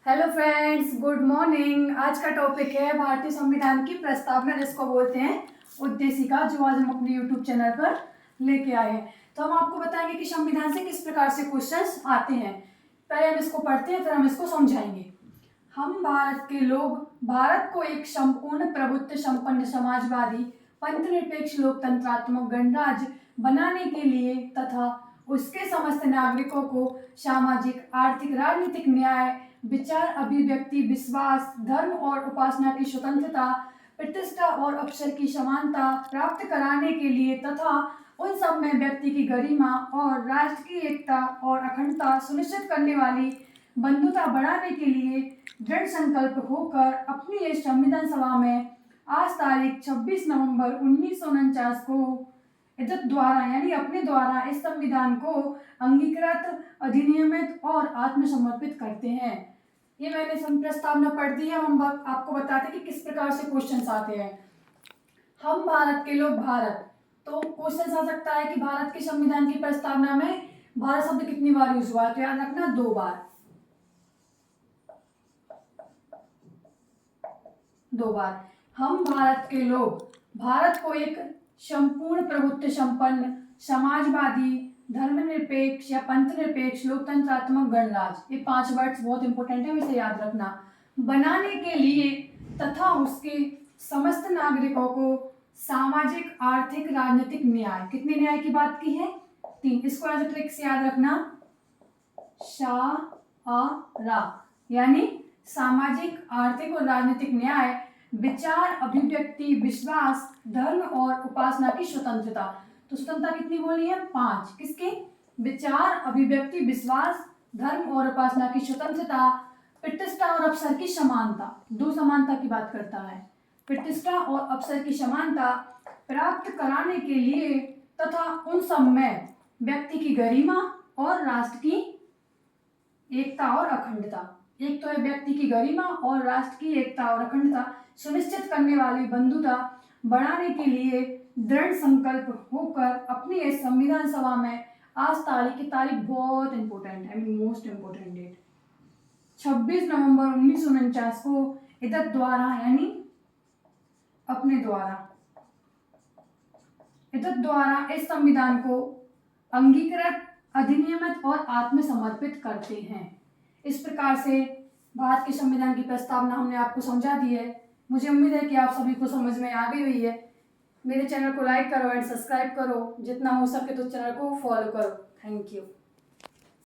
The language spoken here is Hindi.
Hello friends, good morning. आज का टॉपिक है भारतीय संविधान की प्रस्तावना, जिसको बोलते हैं उद्देशिका, जो आज हम अपने यूट्यूब चैनल पर लेके आए हैं। तो हम आपको बताएंगे कि संविधान से किस प्रकार से क्वेश्चंस आते हैं। पहले हम इसको पढ़ते हैं, फिर हम इसको समझाएंगे। हम भारत के लोग भारत को एक संपूर्ण प्रभुत्व संपन्न समाजवादी पंथनिरपेक्ष लोकतंत्रात्मक गणराज्य बनाने के लिए तथा उसके समस्त नागरिकों को सामाजिक, आर्थिक, राजनीतिक न्याय, विचार, अभिव्यक्ति, विश्वास, धर्म और उपासना की स्वतंत्रता, प्रतिष्ठा और अवसर की समानता प्राप्त कराने के लिए तथा उन सब में व्यक्ति की गरिमा और राष्ट्र की एकता और अखंडता सुनिश्चित करने वाली बंधुता बढ़ाने के लिए दृढ़ संकल्प होकर अपनी इस संविधान सभा में आज तारीख 26 नवंबर 1949 को इज्जत द्वारा यानी अपने द्वारा इस संविधान को अंगीकृत, अधिनियमित और आत्मसमर्पित करते हैं। ये मैंने प्रस्तावना पढ़ दी है। हम आपको बताते हैं कि किस प्रकार से क्वेश्चंस आते हैं। हम भारत के लोग भारत, तो क्वेश्चन आ सकता है कि भारत के संविधान की प्रस्तावना में भारत शब्द कितनी बार यूज हुआ है, तो याद रखना 2 बार। 2 बार। हम भारत के लोग भारत को एक संपूर्ण प्रभुत्व संपन्न समाजवादी धर्मनिरपेक्ष या पंथनिरपेक्ष लोकतंत्रात्मक गणराज्य, ये 5 वर्ड्स बहुत इंपॉर्टेंट है, इसे याद रखना, बनाने के लिए तथा उसके समस्त नागरिकों को सामाजिक, आर्थिक, राजनीतिक न्याय, कितने न्याय की बात की है? 3। इसको एज ट्रिक से याद रखना, रा, यानी सामाजिक, आर्थिक और राजनीतिक न्याय, विचार, अभिव्यक्ति, विश्वास, धर्म और उपासना की स्वतंत्रता। तो स्वतंत्रता कितनी बोली है? 5। किसकी? विचार, अभिव्यक्ति, विश्वास, धर्म और उपासना की स्वतंत्रता, प्रतिष्ठा और अवसर की समानता। 2 समानता की बात करता है। प्रतिष्ठा और अवसर की समानता प्राप्त कराने के लिए तथा उन सब में व्यक्ति की गरिमा और राष्ट्र की एकता और अखंडता। एक तो है व्यक्ति की गरिमा और राष्ट्र की एकता और अखंडता सुनिश्चित करने वाली बंधुता बढ़ाने के लिए दृढ़ संकल्प होकर अपनी इस संविधान सभा में आज तारीख बहुत इंपॉर्टेंट है, मोस्ट इंपॉर्टेंट डेट, 26 नवंबर 1949 को इज्जत द्वारा यानी अपने द्वारा, इज्जत द्वारा इस संविधान को अंगीकृत, अधिनियमित और आत्मसमर्पित करते हैं। इस प्रकार से भारत के संविधान की प्रस्तावना हमने आपको समझा दी है। मुझे उम्मीद है कि आप सभी को समझ में आ गई हुई है। मेरे चैनल को लाइक करो एंड सब्सक्राइब करो, जितना हो सके तो चैनल को फॉलो करो। Thank you.